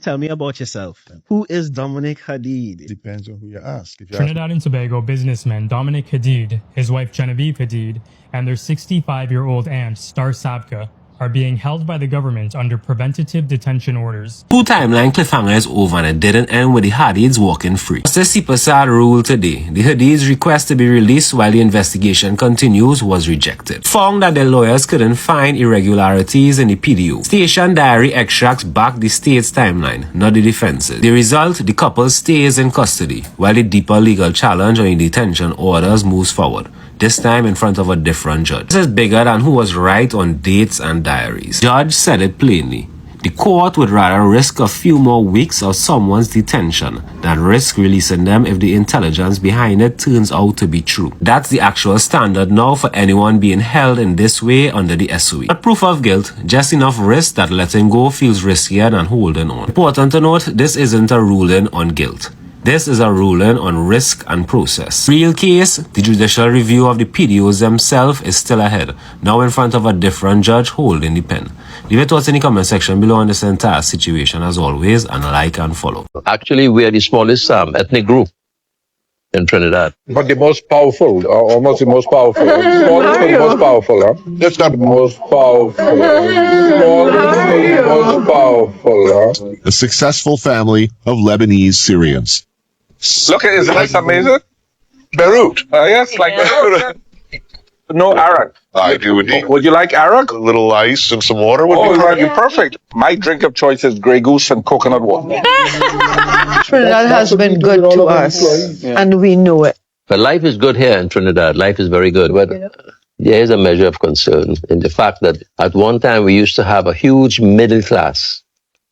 Tell me about yourself. Who is Dominic Hadeed? Depends on who you ask. If you ask Trinidad and Tobago businessman Dominic Hadeed, his wife Genevieve Hadeed, and their 65-year-old aunt Star Sabka are being held by the government under preventative detention orders. Two-timeline cliffhanger is over and it didn't end with the Hadeeds walking free. Justice Sipasad ruled today. The Hadeeds' request to be released while the investigation continues was rejected. Found that their lawyers couldn't find irregularities in the PDO. Station diary extracts back the state's timeline, not the defense's. The result, the couple stays in custody, while the deeper legal challenge on the detention orders moves forward. This time in front of a different judge. This is bigger than who was right on dates and diaries. Judge said it plainly. The court would rather risk a few more weeks of someone's detention than risk releasing them if the intelligence behind it turns out to be true. That's the actual standard now for anyone being held in this way under the SOE. Not proof of guilt, just enough risk that letting go feels riskier than holding on. Important to note, this isn't a ruling on guilt. This is a ruling on risk and process. Real case, the judicial review of the PDOs themselves is still ahead, now in front of a different judge holding the pen. Leave your thoughts in the comment section below on this entire situation as always, and like and follow. Actually, we are the smallest ethnic group in Trinidad. But the most powerful, or almost the most powerful. Smallest but the most powerful, huh? That's not the most powerful. Smallest but the most powerful, huh? a successful family of Lebanese Syrians. Look at it, isn't that amazing? Beirut. Yes, like Beirut. No Arak. I do indeed. Would you like Arak? A little ice and some water would be That'd be perfect. My drink of choice is Grey Goose and coconut water. Trinidad has been good to us, and we know it. But life is good here in Trinidad. Life is very good. But there is a measure of concern in the fact that at one time we used to have a huge middle class,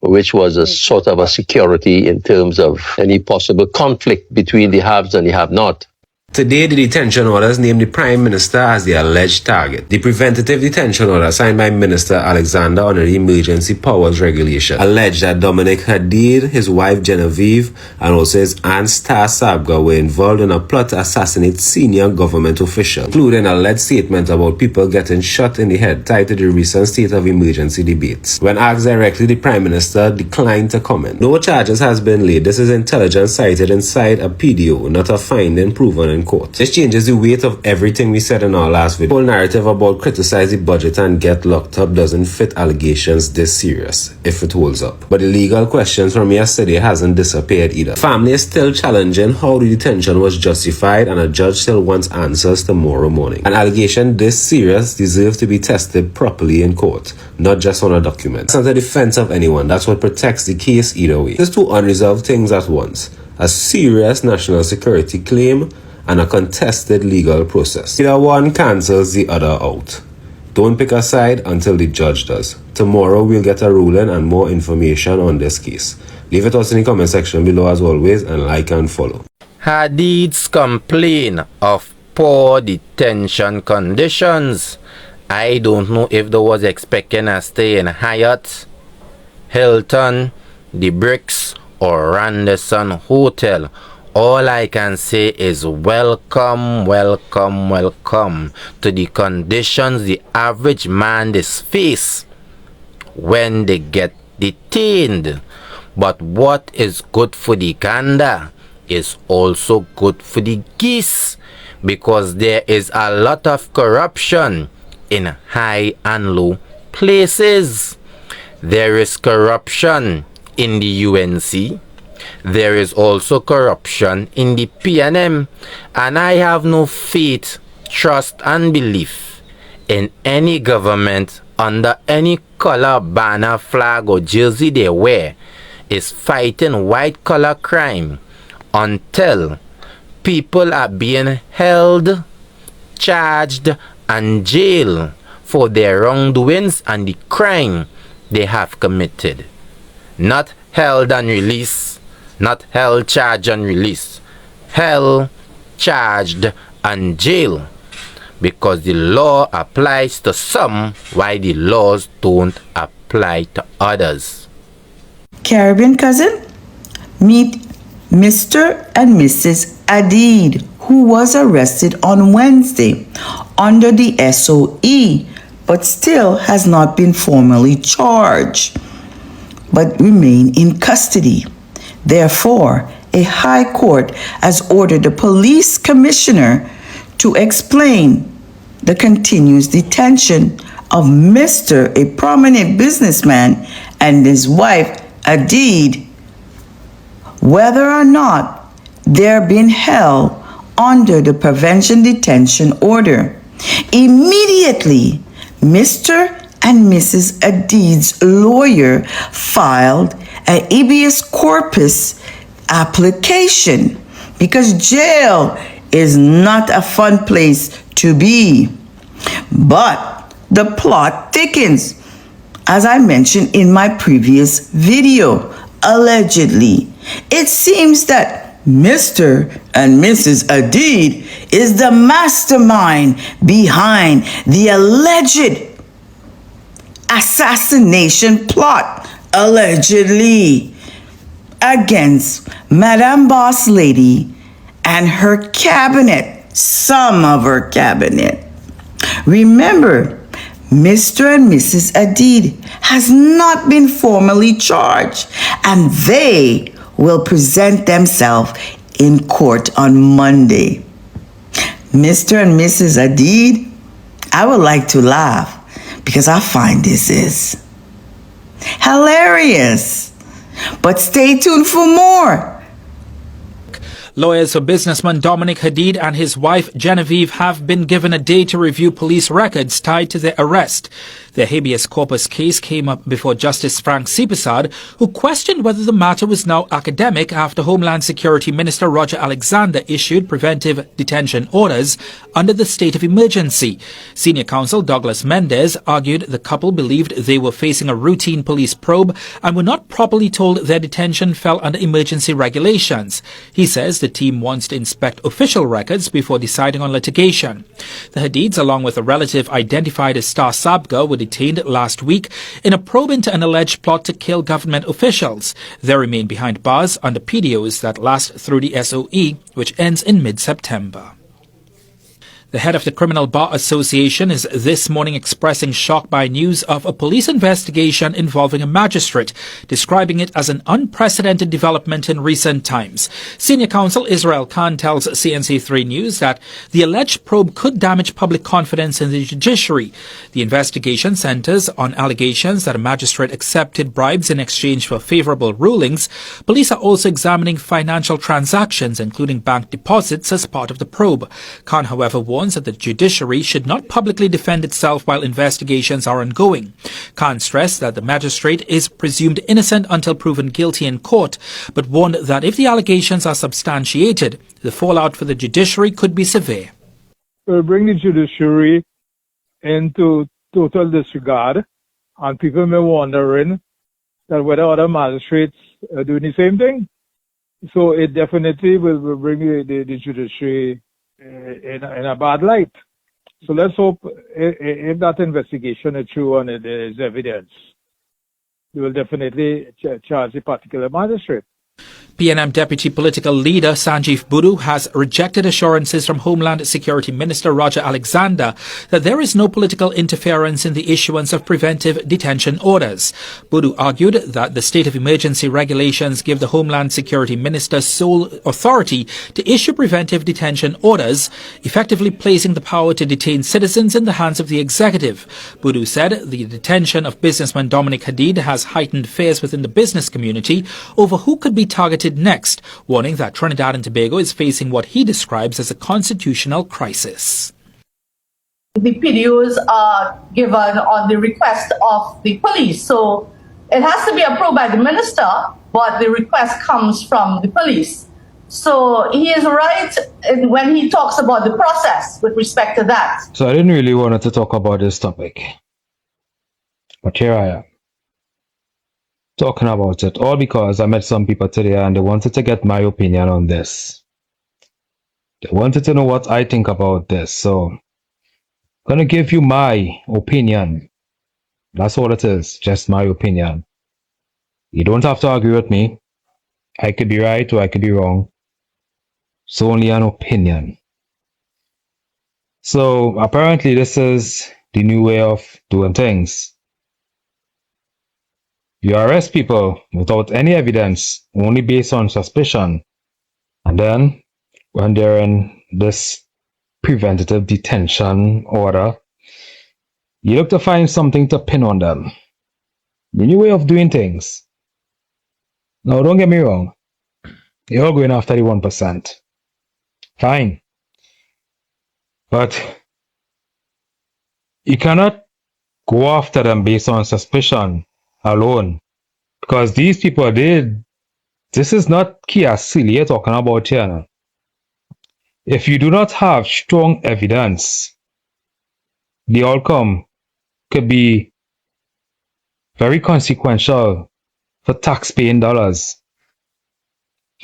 which was a sort of a security in terms of any possible conflict between the haves and the have-not. Today, the detention orders named the Prime Minister as the alleged target. The preventative detention order signed by Minister Alexander under the Emergency Powers Regulation alleged that Dominic Hadeed, his wife Genevieve, and also his aunt Star Sabga were involved in a plot to assassinate senior government officials, including a alleged statement about people getting shot in the head tied to the recent state of emergency debates. When asked directly, the Prime Minister declined to comment. No charges has been laid. This is intelligence cited inside a PDO, not a finding proven in court. This changes the weight of everything we said in our last video. The whole narrative about criticize the budget and get locked up doesn't fit allegations this serious, if it holds up. But the legal questions from yesterday hasn't disappeared either. Family is still challenging how the detention was justified, and a judge still wants answers tomorrow morning. An allegation this serious deserves to be tested properly in court, not just on a document. It's not a defense of anyone. That's what protects the case either way. There's two unresolved things at once: a serious national security claim and a contested legal process. Either one cancels the other out. Don't pick a side until the judge does. Tomorrow we'll get a ruling and more information on this case. Leave your thoughts in the comment section below as always, and like and follow. Hadeeds complain of poor detention conditions. I don't know if they was expecting a stay in Hyatt, Hilton, the Bricks, or Randerson Hotel. All I can say is welcome, welcome, welcome to the conditions the average man is face when they get detained. But what is good for the gander is also good for the geese, because there is a lot of corruption in high and low places. There is corruption in the UNC. There is also corruption in the PNM, and I have no faith, trust, and belief in any government under any color, banner, flag, or jersey they wear is fighting white-collar crime until people are being held, charged, and jailed for their wrongdoings and the crime they have committed. Not held and released. Not held, charged, and released. Held, charged, and jailed. Because the law applies to some, while the laws don't apply to others. Caribbean cousin, meet Mr. and Mrs. Hadeed, who was arrested on Wednesday under the SOE, but still has not been formally charged. but remain in custody. Therefore, a high court has ordered the police commissioner to explain the continuous detention of Mr., a prominent businessman, and his wife, Hadeed, whether or not they're being held under the prevention detention order. Immediately, Mr. and Mrs. Hadeed's lawyer filed an habeas corpus application because jail is not a fun place to be. But the plot thickens, as I mentioned in my previous video. Allegedly, it seems that Mr. and Mrs. Hadeed is the mastermind behind the alleged assassination plot, allegedly, against Madame Boss Lady and her cabinet, some of her cabinet. Remember, Mr. and Mrs. Hadeed has not been formally charged, and they will present themselves in court on Monday. Mr. and Mrs. Hadeed, I would like to laugh because I find this is hilarious. But stay tuned for more. Lawyers for businessman Dominic Hadeed and his wife Genevieve have been given a day to review police records tied to their arrest. Their habeas corpus case came up before Justice Frank Sipasad, who questioned whether the matter was now academic after Homeland Security Minister Roger Alexander issued preventive detention orders under the state of emergency. Senior counsel Douglas Mendez argued the couple believed they were facing a routine police probe and were not properly told their detention fell under emergency regulations. He says the team wants to inspect official records before deciding on litigation. The Hadeeds, along with a relative identified as Star Sabga, were detained last week in a probe into an alleged plot to kill government officials. They remain behind bars under PDOs that last through the SOE, which ends in mid-September. The head of the Criminal Bar Association is this morning expressing shock by news of a police investigation involving a magistrate, describing it as an unprecedented development in recent times. Senior counsel Israel Khan tells CNC3 News that the alleged probe could damage public confidence in the judiciary. The investigation centers on allegations that a magistrate accepted bribes in exchange for favorable rulings. Police are also examining financial transactions, including bank deposits, as part of the probe. Khan, however, warns that the judiciary should not publicly defend itself while investigations are ongoing. Khan stressed that the magistrate is presumed innocent until proven guilty in court, but warned that if the allegations are substantiated, the fallout for the judiciary could be severe. Will bring the judiciary into total disregard, and people may wondering that whether other magistrates are doing the same thing. So it definitely will bring the judiciary in a bad light. So let's hope if that investigation is true and there is evidence, they will definitely charge a particular magistrate. PNM Deputy Political Leader Sanjeev Budu has rejected assurances from Homeland Security Minister Roger Alexander that there is no political interference in the issuance of preventive detention orders. Budu argued that the state of emergency regulations give the Homeland Security Minister sole authority to issue preventive detention orders, effectively placing the power to detain citizens in the hands of the executive. Budu said the detention of businessman Dominic Hadeed has heightened fears within the business community over who could be targeted next, warning that Trinidad and Tobago is facing what he describes as a constitutional crisis. The PDOs are given on the request of the police, so it has to be approved by the minister, but the request comes from the police. So he is right when he talks about the process with respect to that. So I didn't really want to talk about this topic, but here I am, talking about it, all because I met some people today and they wanted to get my opinion on this. They wanted to know what I think about this, so I'm going to give you my opinion. That's all it is, just my opinion. You don't have to agree with me. I could be right or I could be wrong. It's only an opinion. So apparently this is the new way of doing things. You arrest people without any evidence, only based on suspicion. And then, when they're in this preventative detention order, you look to find something to pin on them. The new way of doing things. Now, don't get me wrong. You're going after the 1%. Fine. But you cannot go after them based on suspicion alone. Because these people did. This is not Kia Silly you're talking about here now. If you do not have strong evidence, the outcome could be very consequential for tax-paying dollars.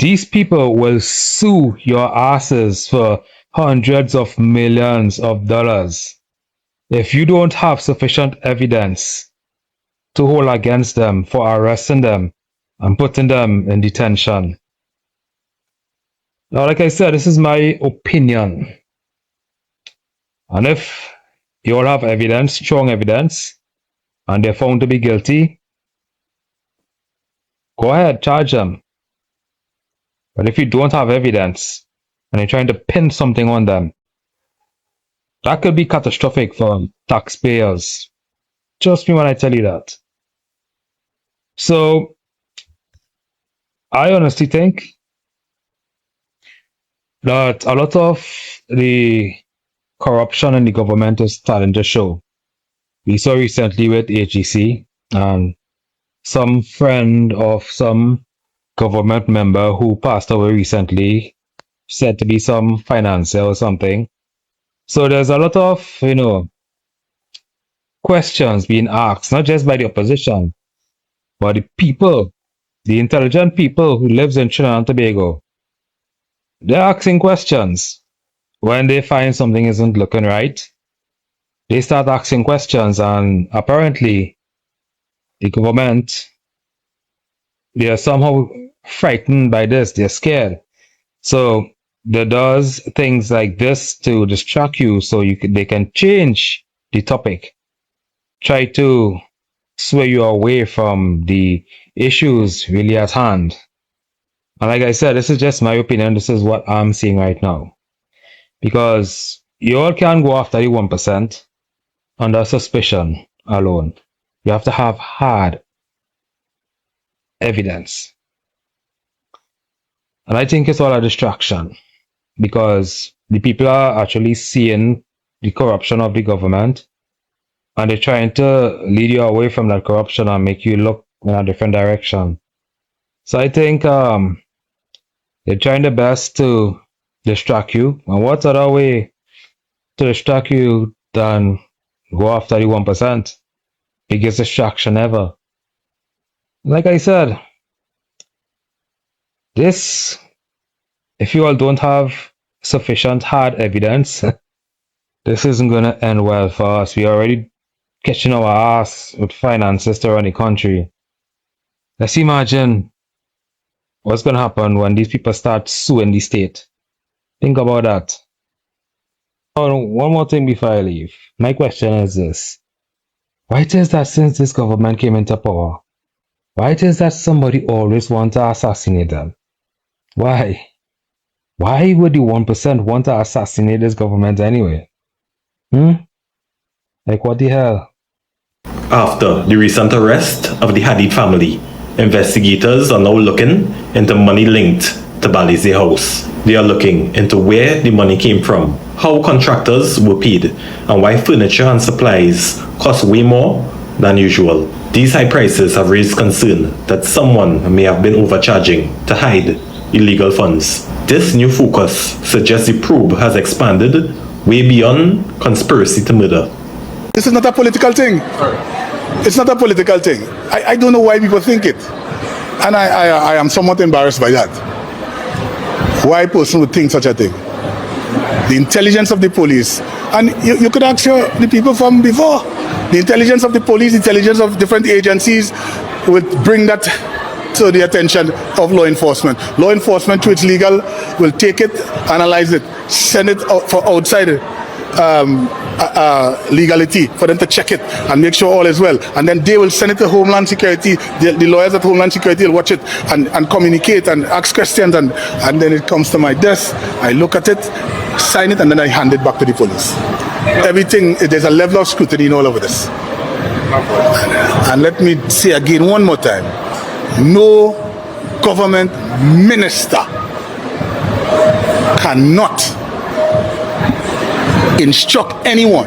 These people will sue your asses for hundreds of millions of dollars if you don't have sufficient evidence to hold against them for arresting them and putting them in detention. Now, like I said, this is my opinion. And if you all have evidence, strong evidence, and they're found to be guilty, go ahead, charge them. But if you don't have evidence and you're trying to pin something on them, that could be catastrophic for taxpayers. Trust me when I tell you that. So, I honestly think that a lot of the corruption in the government is starting to show. We saw recently with HEC and some friend of some government member who passed away recently, said to be some financier or something. So there's a lot of, questions being asked, not just by the opposition, but the people, the intelligent people who lives in Trinidad and Tobago. They're asking questions. When they find something isn't looking right, they start asking questions, and apparently the government, they are somehow frightened by this. They're scared. So they does things like this to distract you so they can change the topic, try to sway you away from the issues really at hand. And like I said, this is just my opinion. This is what I'm seeing right now. Because you all can't go after the 1% under suspicion alone. You have to have hard evidence. And I think it's all a distraction because the people are actually seeing the corruption of the government and they're trying to lead you away from that corruption and make you look in a different direction. So I think they're trying their best to distract you. And what other way to distract you than go after the 1%? Biggest distraction ever. Like I said, this, if you all don't have sufficient hard evidence, this isn't going to end well for us. We're already catching our ass with finances to run the country. Let's imagine what's going to happen when these people start suing the state. Think about that. Oh, one more thing before I leave. My question is this. Why it is that since this government came into power, why it is that somebody always wants to assassinate them? Why? Why would the 1% want to assassinate this government anyway? Like what the hell? After the recent arrest of the Hadeed family, investigators are now looking into money linked to Balize House. They are looking into where the money came from, how contractors were paid, and why furniture and supplies cost way more than usual. These high prices have raised concern that someone may have been overcharging to hide illegal funds. This new focus suggests the probe has expanded way beyond conspiracy to murder. This is not a political thing. It's not a political thing. I don't know why people think it. And I am somewhat embarrassed by that. Why a person would think such a thing? The intelligence of the police. And you could ask the people from before. The intelligence of the police, the intelligence of different agencies would bring that to the attention of law enforcement. Law enforcement, to its legal, will take it, analyze it, send it out for outside legality, for them to check it and make sure all is well. And then they will send it to Homeland Security. The lawyers at Homeland Security will watch it and communicate and ask questions. And then it comes to my desk. I look at it, sign it, and then I hand it back to the police. Everything, there's a level of scrutiny in all of this. And let me say again one more time, no government minister cannot instruct anyone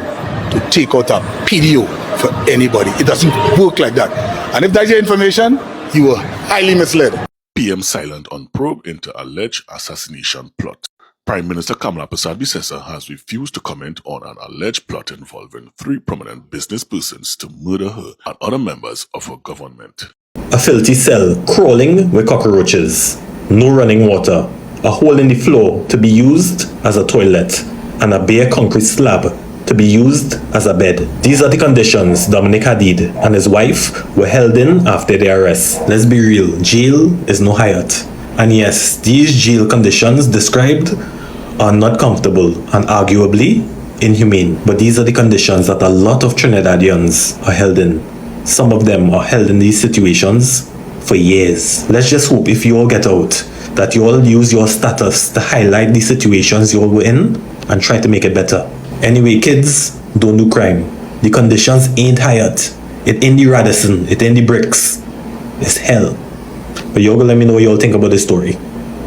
to take out a PDO for anybody. It doesn't work like that. And if that's your information, you were highly misled. PM silent on probe into alleged assassination plot. Prime Minister Kamala Persad-Bissessar has refused to comment on an alleged plot involving 3 prominent business persons to murder her and other members of her government. A filthy cell crawling with cockroaches, no running water, a hole in the floor to be used as a toilet, and a bare concrete slab to be used as a bed. These are the conditions Dominic Hadeed and his wife were held in after their arrest. Let's be real, jail is no Hyatt. And yes, these jail conditions described are not comfortable and arguably inhumane. But these are the conditions that a lot of Trinidadians are held in. Some of them are held in these situations for years. Let's just hope if you all get out, that you all use your status to highlight the situations you all were in and try to make it better. Anyway, kids, don't do crime. The conditions ain't Hyatt. It ain't the Radisson. It ain't the bricks. It's hell. But y'all gonna let me know what y'all think about this story.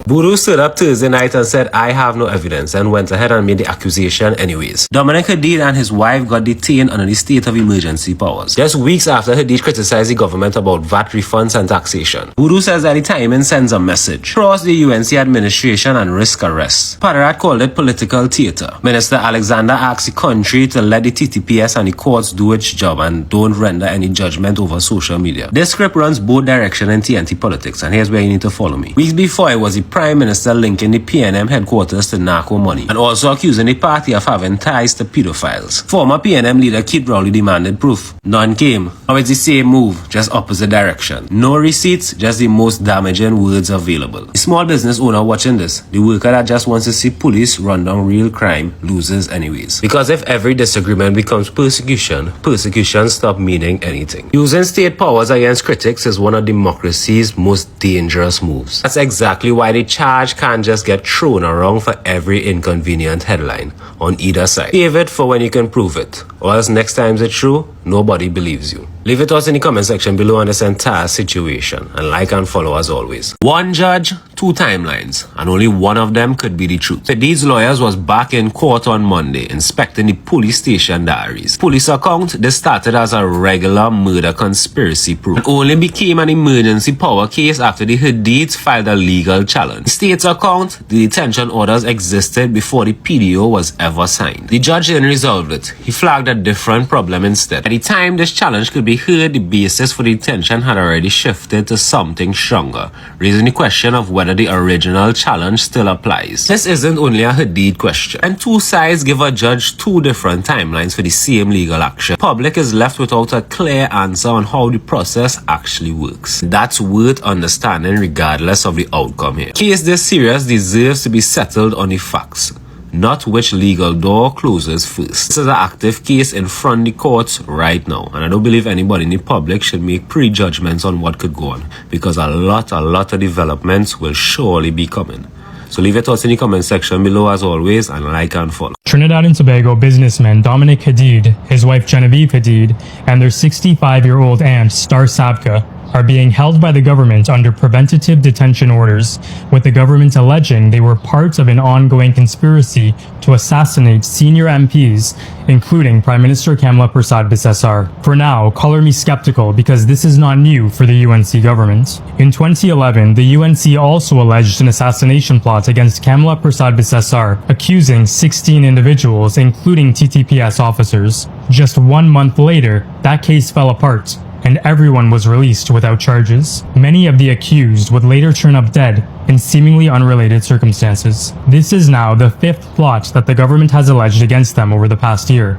Voodoo stood up Thursday night and said, "I have no evidence," and went ahead and made the accusation anyways. Dominic Hadeed and his wife got detained under the state of emergency powers, just weeks after Hadeed criticized the government about VAT refunds and taxation. Voodoo says that the timing sends a message across the UNC administration and risk arrest. Padarat called it political theater. Minister Alexander asked the country to let the TTPS and the courts do its job and don't render any judgment over social media. This script runs both directions in TNT politics, and here's where you need to follow me. Weeks before, it was the Prime Minister linking the PNM headquarters to narco money and also accusing the party of having ties to pedophiles. Former PNM leader Kid Rowley demanded proof. None came. Now it's the same move, just opposite direction. No receipts, just the most damaging words available. The small business owner watching this, the worker that just wants to see police run down real crime, loses anyways. Because if every disagreement becomes persecution, persecution stops meaning anything. Using state powers against critics is one of democracy's most dangerous moves. That's exactly why the charge can't just get thrown around for every inconvenient headline on either side. Save it for when you can prove it, or else next time it's true, nobody believes you. Leave it to us in the comment section below on this entire situation, and like and follow as always. One judge, 2 timelines, and only one of them could be the truth. These lawyers was back in court on Monday inspecting the police station diaries. Police account, this started as a regular murder conspiracy proof and only became an emergency power case after the Hadeeds filed a legal challenge. The state's account, the detention orders existed before the PDO was ever signed. The judge didn't resolve it. He flagged a different problem instead. At the time this challenge could be heard, the basis for the detention had already shifted to something stronger, raising the question of whether the original challenge still applies. This isn't only a Hadeed question, and 2 sides give a judge 2 different timelines for the same legal action. The public is left without a clear answer on how the process actually works. That's worth understanding regardless of the outcome here. Case this serious deserves to be settled on the facts, not which legal door closes first. This is an active case in front of the courts right now, and I don't believe anybody in the public should make prejudgments on what could go on, because a lot of developments will surely be coming. So leave your thoughts in the comment section below as always, and like and follow. Trinidad and Tobago businessman Dominic Hadeed, his wife Genevieve Hadeed, and their 65-year-old aunt Star Sabka are being held by the government under preventative detention orders, with the government alleging they were part of an ongoing conspiracy to assassinate senior MPs, including Prime Minister Kamala Persad-Bissessar. For now, color me skeptical because this is not new for the UNC government. In 2011, the UNC also alleged an assassination plot against Kamala Persad-Bissessar, accusing 16 individuals, including TTPS officers. Just 1 month later, that case fell apart, and everyone was released without charges. Many of the accused would later turn up dead in seemingly unrelated circumstances. This is now the 5th plot that the government has alleged against them over the past year.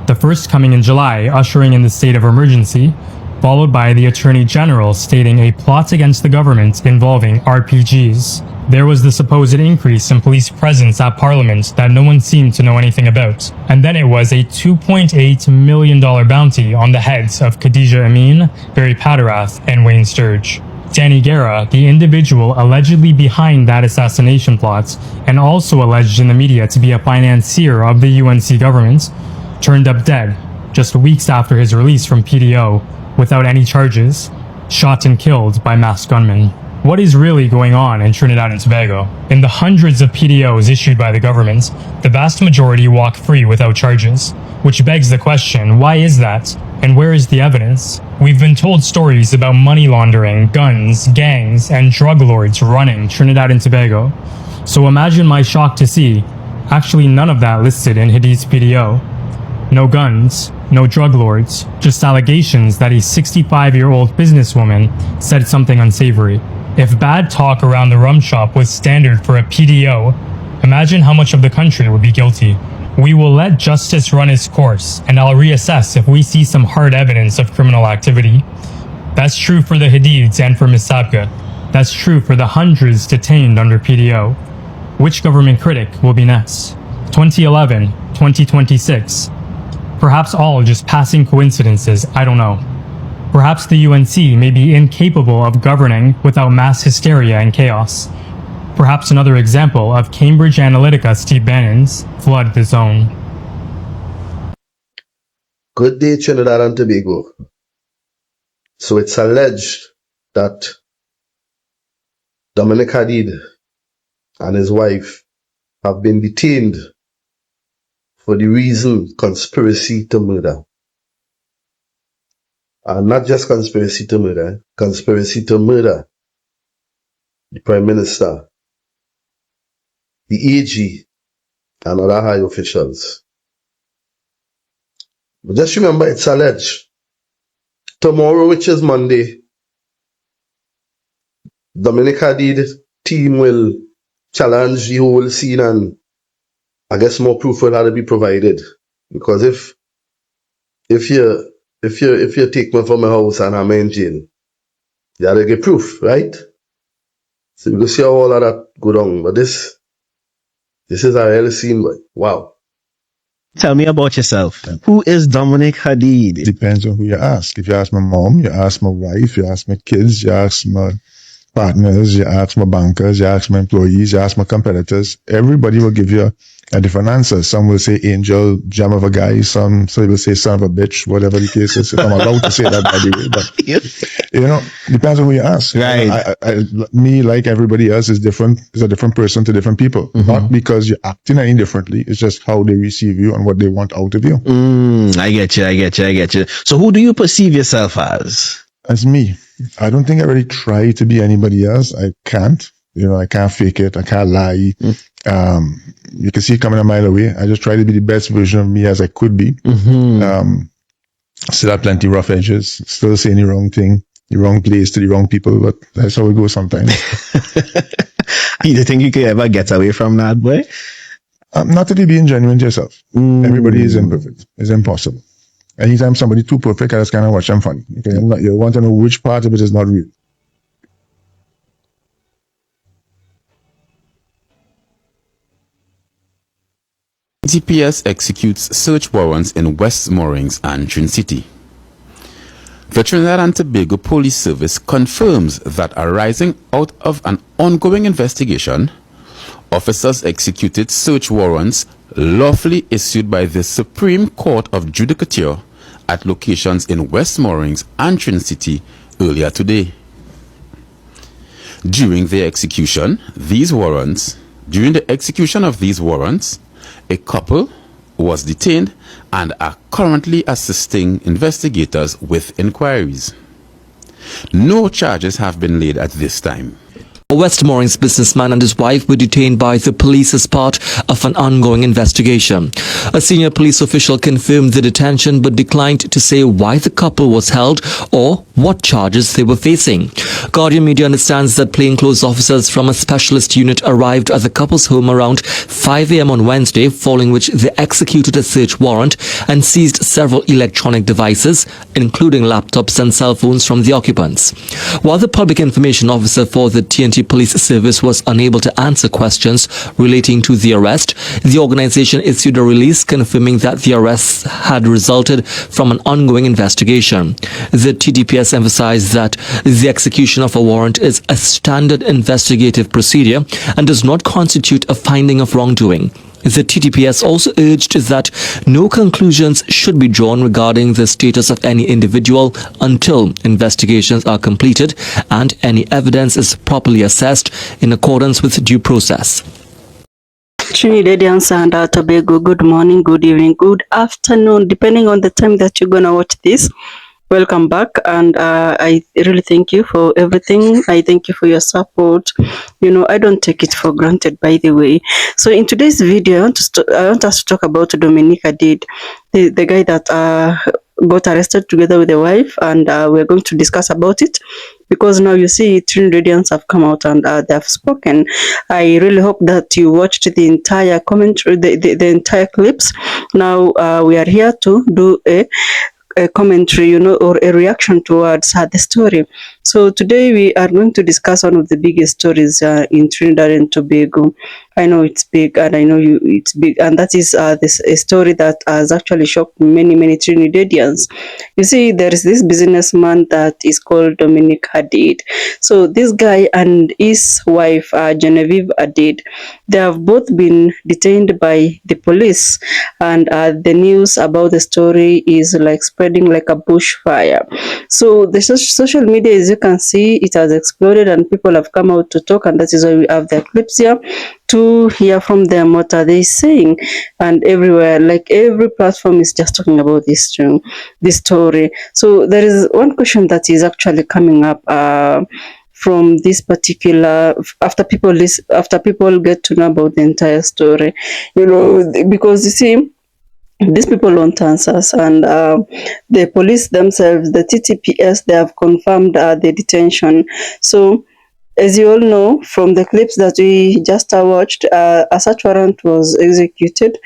The first coming in July, ushering in the state of emergency, followed by the Attorney General stating a plot against the government involving RPGs. There was the supposed increase in police presence at Parliament that no one seemed to know anything about. And then it was a $2.8 million bounty on the heads of Khadija Amin, Barry Padarath, and Wayne Sturge. Danny Guerra, the individual allegedly behind that assassination plot, and also alleged in the media to be a financier of the UNC government, turned up dead just weeks after his release from PDO without any charges, shot and killed by masked gunmen. What is really going on in Trinidad and Tobago? In the hundreds of PDOs issued by the government, the vast majority walk free without charges, which begs the question, why is that? And where is the evidence? We've been told stories about money laundering, guns, gangs, and drug lords running Trinidad and Tobago. So imagine my shock to see actually none of that listed in Hadeed's PDO. No guns, no drug lords, just allegations that a 65-year-old businesswoman said something unsavory. If bad talk around the rum shop was standard for a PDO, imagine how much of the country would be guilty. We will let justice run its course, and I'll reassess if we see some hard evidence of criminal activity. That's true for the Hadeeds and for Ms. Sabga. That's true for the hundreds detained under PDO. Which government critic will be next? 2011, 2026. Perhaps all just passing coincidences, I don't know. Perhaps the UNC may be incapable of governing without mass hysteria and chaos. Perhaps another example of Cambridge Analytica Steve Bannon's Flood the Zone. Good day, Trinidad and Tobago. So it's alleged that Dominic Hadeed and his wife have been detained for the reason conspiracy to murder. And not just conspiracy to murder the Prime Minister, the AG, and other high officials. But just remember, it's alleged. Tomorrow, which is Monday, Dominic Hadeed's team will challenge the whole scene, and I guess more proof will have to be provided. Because if you take me from my house and I'm in jail, you have to get proof, right? So we go see how all of that go down. But this is a real scene, boy. Wow. Tell me about yourself. Who is Dominic Hadeed? Depends on who you ask. If you ask my mom, you ask my wife, you ask my kids, you ask my partners, you ask my bankers, you ask my employees, you ask my competitors, everybody will give you a different answer. Some will say angel, gem of a guy, some will say son of a bitch, whatever the case is. If I'm allowed to say that, by the way. But, depends on who you ask. Right. Me, like everybody else, is a different person to different people. Mm-hmm. Not because you're acting any differently, it's just how they receive you and what they want out of you. I get you. So who do you perceive yourself as? As me. I don't think I really try to be anybody else. I can't. I can't fake it. I can't lie. You can see it coming a mile away. I just try to be the best version of me as I could be. Mm-hmm. Still have plenty of rough edges. Still saying the wrong thing, the wrong place to the wrong people. But that's how it goes sometimes. You think you could ever get away from that, boy? Not if you're being genuine to yourself. Everybody is imperfect. It's impossible. Anytime somebody too perfect, I just kind of watch them funny. Okay? You want to know which part of it is not real. TPS executes search warrants in West Moorings and Trin City. The Trinidad and Tobago Police Service confirms that arising out of an ongoing investigation, officers executed search warrants lawfully issued by the Supreme Court of Judicature at locations in West Moorings and Trin City earlier today. During the execution of these warrants, a couple was detained and are currently assisting investigators with inquiries. No charges have been laid at this time. A West Moorings businessman and his wife were detained by the police as part of an ongoing investigation. A senior police official confirmed the detention but declined to say why the couple was held or what charges they were facing. Guardian Media understands that plainclothes officers from a specialist unit arrived at the couple's home around 5 a.m. on Wednesday, following which they executed a search warrant and seized several electronic devices, including laptops and cell phones from the occupants. While the public information officer for the TNT Security Police Service was unable to answer questions relating to the arrest. The organization issued a release confirming that the arrests had resulted from an ongoing investigation. The TTPS emphasized that the execution of a warrant is a standard investigative procedure and does not constitute a finding of wrongdoing. The TTPS also urged that no conclusions should be drawn regarding the status of any individual until investigations are completed and any evidence is properly assessed in accordance with due process. Trinidadians and Tobago, good morning, good evening, good afternoon, depending on the time that you're gonna watch this. Welcome back, and I really thank you for everything. I thank you for your support. You know, I don't take it for granted, by the way. So in today's video, I want us to talk about Dominic Hadeed, the guy that got arrested together with the wife, and we're going to discuss about it. Because now you see Trinidadians have come out and they have spoken. I really hope that you watched the entire commentary, the entire clips. Now we are here to do a commentary, you know, or a reaction towards the story. So today we are going to discuss one of the biggest stories in Trinidad and Tobago. I know it's big, and I know it's big, and that is this a story that has actually shocked many Trinidadians. You see, there is this businessman that is called Dominic Hadeed. So this guy and his wife, Genevieve Hadeed, they have both been detained by the police, and the news about the story is like spreading like a bushfire. So the social media, as you can see, it has exploded, and people have come out to talk, and that is why we have their clips here to hear from them. What are they saying? And everywhere, like every platform is just talking about this story. So there is one question that is actually coming up from this particular, after people get to know about the entire story, you know, because you see, these people want answers, and the police themselves, the TTPS, they have confirmed the detention. So as you all know from the clips that we just watched, a search warrant was executed,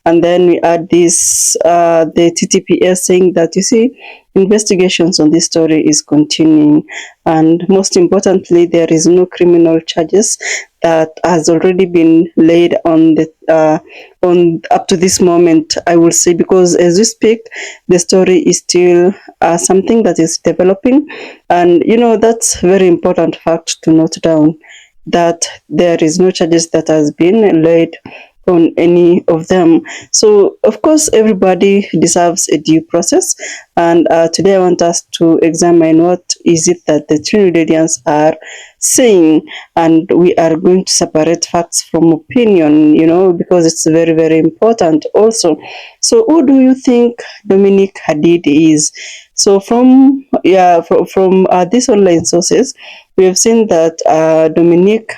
and then we had this the TTPS saying that, you see, investigations on this story is continuing, and most importantly, there is no criminal charges that has already been laid on the on up to this moment, I will say, because as we speak, the story is still something that is developing, and you know, that's very important fact to note down, that there is no charges that has been laid on any of them. So of course everybody deserves a due process, and today I want us to examine what is it that the Trinidadians are saying, and we are going to separate facts from opinion, you know, because it's very important also. So who do you think Dominic Hadeed is? So from these online sources, we have seen that Dominic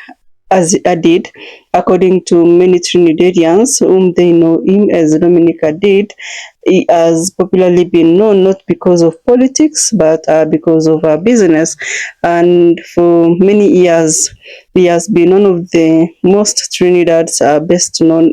Hadeed, according to many Trinidadians whom they know him as Dominic Hadeed, he has popularly been known not because of politics, but because of business. And for many years, he has been one of the most Trinidad's best known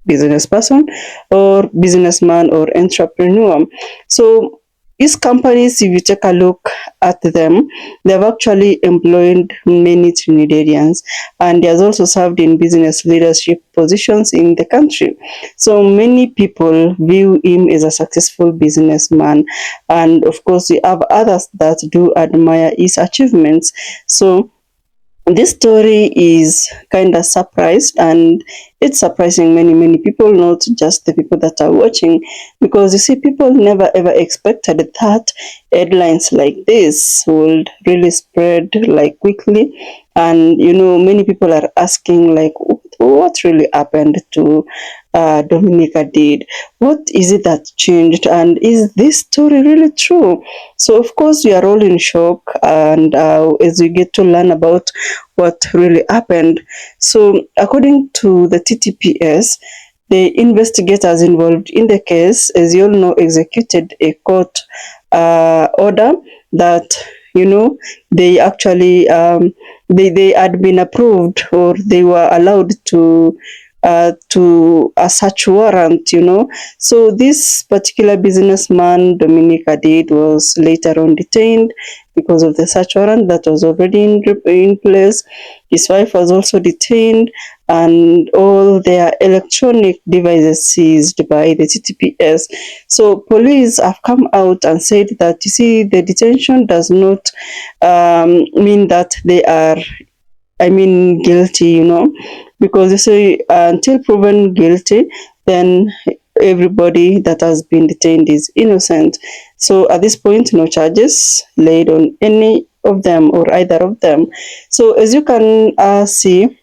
business person or businessman or entrepreneur. So these companies, if you take a look at them, they've actually employed many Trinidadians, and he has also served in business leadership positions in the country. So many people view him as a successful businessman, and of course we have others that do admire his achievements. So this story is kind of surprised, and it's surprising many people, not just the people that are watching, because you see, people never ever expected that headlines like this would really spread like quickly. And you know, many people are asking like, what really happened to Dominic Hadeed? What is it that changed, and is this story really true? So of course we are all in shock, and as we get to learn about what really happened. So according to the TTPS, the investigators involved in the case, as you all know, executed a court order that, you know, they actually they had been approved, or they were allowed to to a search warrant, So this particular businessman, Dominic Hadeed, was later on detained because of the search warrant that was already in place. His wife was also detained, and all their electronic devices seized by the TTPS. So police have come out and said that, you see, the detention does not mean that they are guilty, because you say until proven guilty, then everybody that has been detained is innocent. So at this point, no charges laid on any of them or either of them. So as you can see,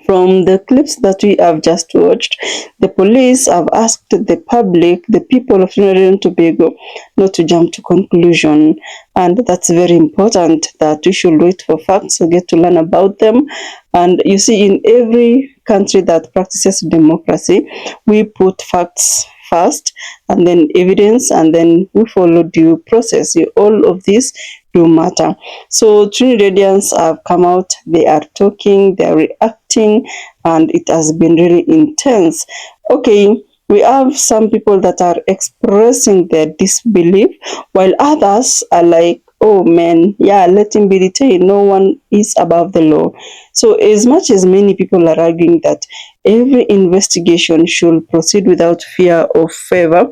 from the clips that we have just watched, the police have asked the public, the people of Trinidad and Tobago, not to jump to conclusion. And that's very important, that we should wait for facts to get to learn about them. And you see, in every country that practices democracy, we put facts first, and then evidence, and then we follow due process. All of this do matter. So Trinidadians have come out, they are talking, they are reacting, and it has been really intense. Okay, we have some people that are expressing their disbelief, while others are like, oh man, yeah, let him be detained. No one is above the law. So as much as many people are arguing that every investigation should proceed without fear or favor,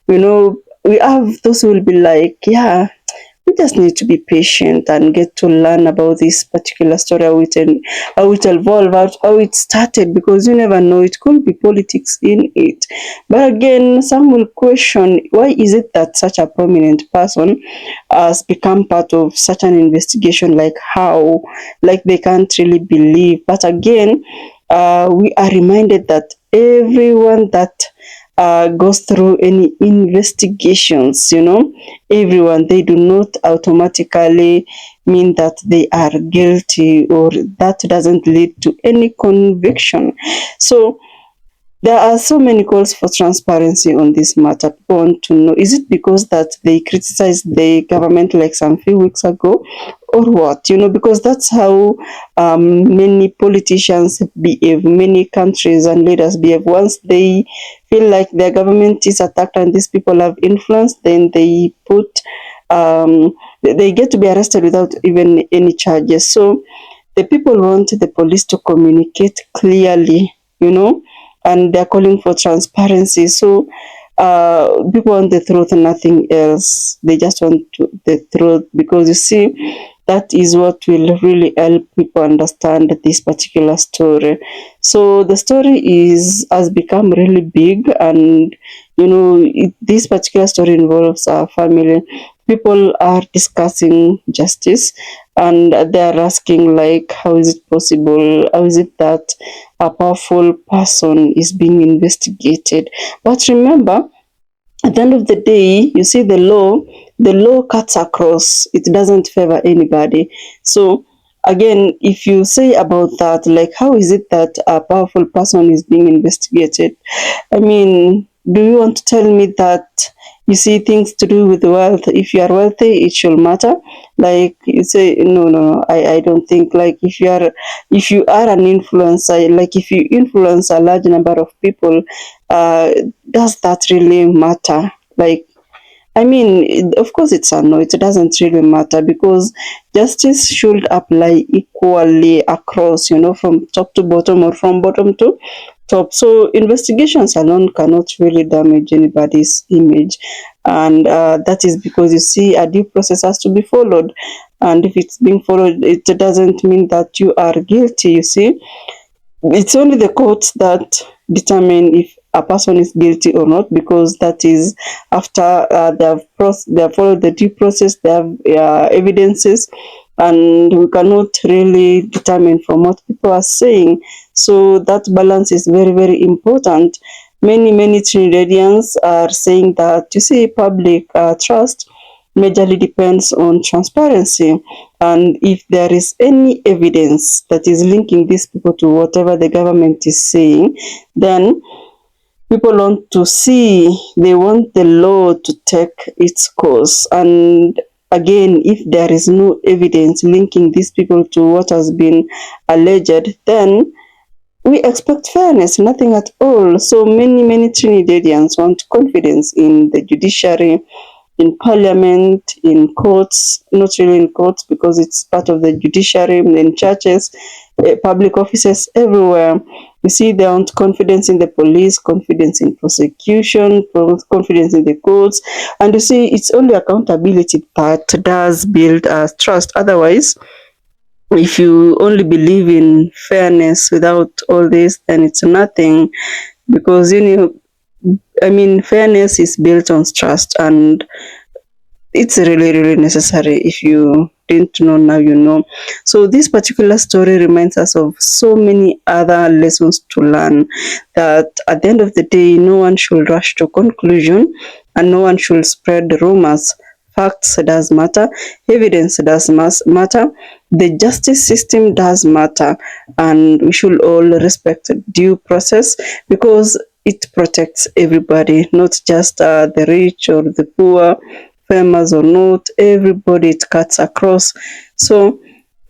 we have those who will be like, yeah, we just need to be patient and get to learn about this particular story, how it evolved, how it started, because you never know, it could be politics in it. But again, some will question, why is it that such a prominent person has become part of such an investigation? Like how? Like they can't really believe. But again, we are reminded that everyone that goes through any investigations, everyone, they do not automatically mean that they are guilty, or that doesn't lead to any conviction. So there are so many calls for transparency on this matter. People want to know, is it because that they criticized the government like some few weeks ago, or what? Because that's how many politicians behave, many countries and leaders behave. Once they feel like their government is attacked and these people have influence, then they they get to be arrested without even any charges. So the people want the police to communicate clearly, and they're calling for transparency. So people want the truth and nothing else. They just want the truth, because you see, that is what will really help people understand this particular story. So the story has become really big, and this particular story involves our family. People are discussing justice, and they are asking, like, how is it possible? How is it that a powerful person is being investigated? But remember, at the end of the day, you see, the law cuts across. It doesn't favor anybody. So again, if you say about that, like, how is it that a powerful person is being investigated? Do you want to tell me that, you see, things to do with wealth, if you are wealthy, it should matter? Like, you say, no, I don't think, like, if you are an influencer, like if you influence a large number of people, does that really matter? Like, of course it's a no, it doesn't really matter, because justice should apply equally across, from top to bottom, or from bottom to top. So investigations alone cannot really damage anybody's image. And that is because, you see, a due process has to be followed. And if it's being followed, it doesn't mean that you are guilty, you see. It's only the courts that determine if a person is guilty or not, because that is after they have followed the due process, they have evidences, and we cannot really determine from what people are saying. So that balance is very, very important. Many Trinidadians are saying that, you see, public trust majorly depends on transparency. And if there is any evidence that is linking these people to whatever the government is saying, then people want to see, they want the law to take its course. And again, if there is no evidence linking these people to what has been alleged, then we expect fairness, nothing at all. So many Trinidadians want confidence in the judiciary, in parliament, in courts, not really in courts because it's part of the judiciary, in churches, public offices, everywhere. You see, they want confidence in the police, confidence in prosecution, confidence in the courts. And you see, it's only accountability that does build trust. Otherwise, if you only believe in fairness without all this, then it's nothing. Because, fairness is built on trust, and it's really necessary. If you didn't know, now you know. So this particular story reminds us of so many other lessons to learn, that at the end of the day, no one should rush to conclusion and no one should spread rumors. Facts does matter, evidence does matter, the justice system does matter, and we should all respect due process because it protects everybody, not just the rich or the poor, famous or not, everybody, it cuts across. So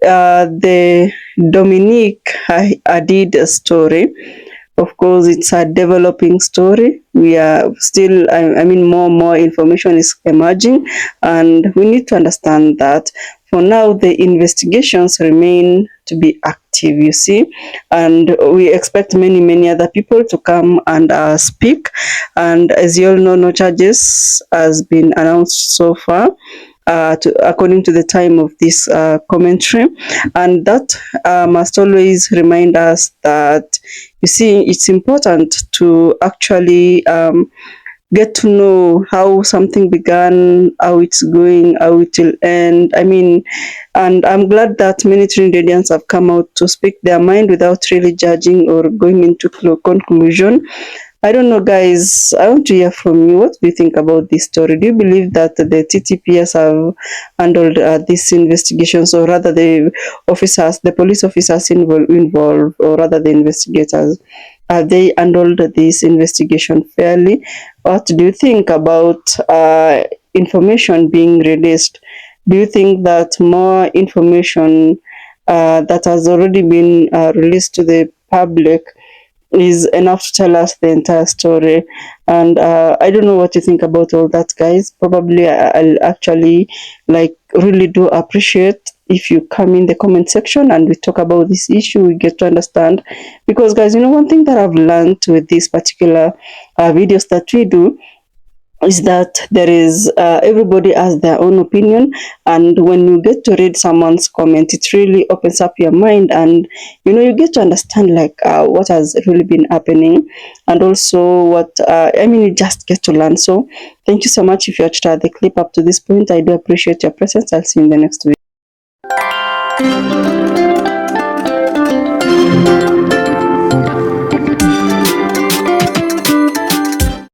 the Dominic Hadeed story, of course, it's a developing story. We are still, more information is emerging, and we need to understand that for now the investigations remain to be active, you see, and we expect many other people to come and speak. And as you all know, no charges has been announced so far. According to the time of this commentary, and that must always remind us that, you see, it's important to actually get to know how something began, how it's going, how it will end. And I'm glad that many Trinidadians have come out to speak their mind without really judging or going into conclusion. I don't know, guys. I want to hear from you. What do you think about this story? Do you believe that the TTPS have handled these investigations, or rather the police officers involved, or rather the investigators? Have they handled this investigation fairly? What do you think about information being released? Do you think that more information that has already been released to the public is enough to tell us the entire story? And I don't know what you think about all that, guys. Probably I'll actually really do appreciate if you come in the comment section and we talk about this issue, we get to understand. Because, guys, one thing that I've learned with these particular videos that we do is that there is everybody has their own opinion, and when you get to read someone's comment, it really opens up your mind, and you get to understand what has really been happening, and also what you just get to learn. So thank you so much if you watched the clip up to this point. I do appreciate your presence. I'll see you in the next video.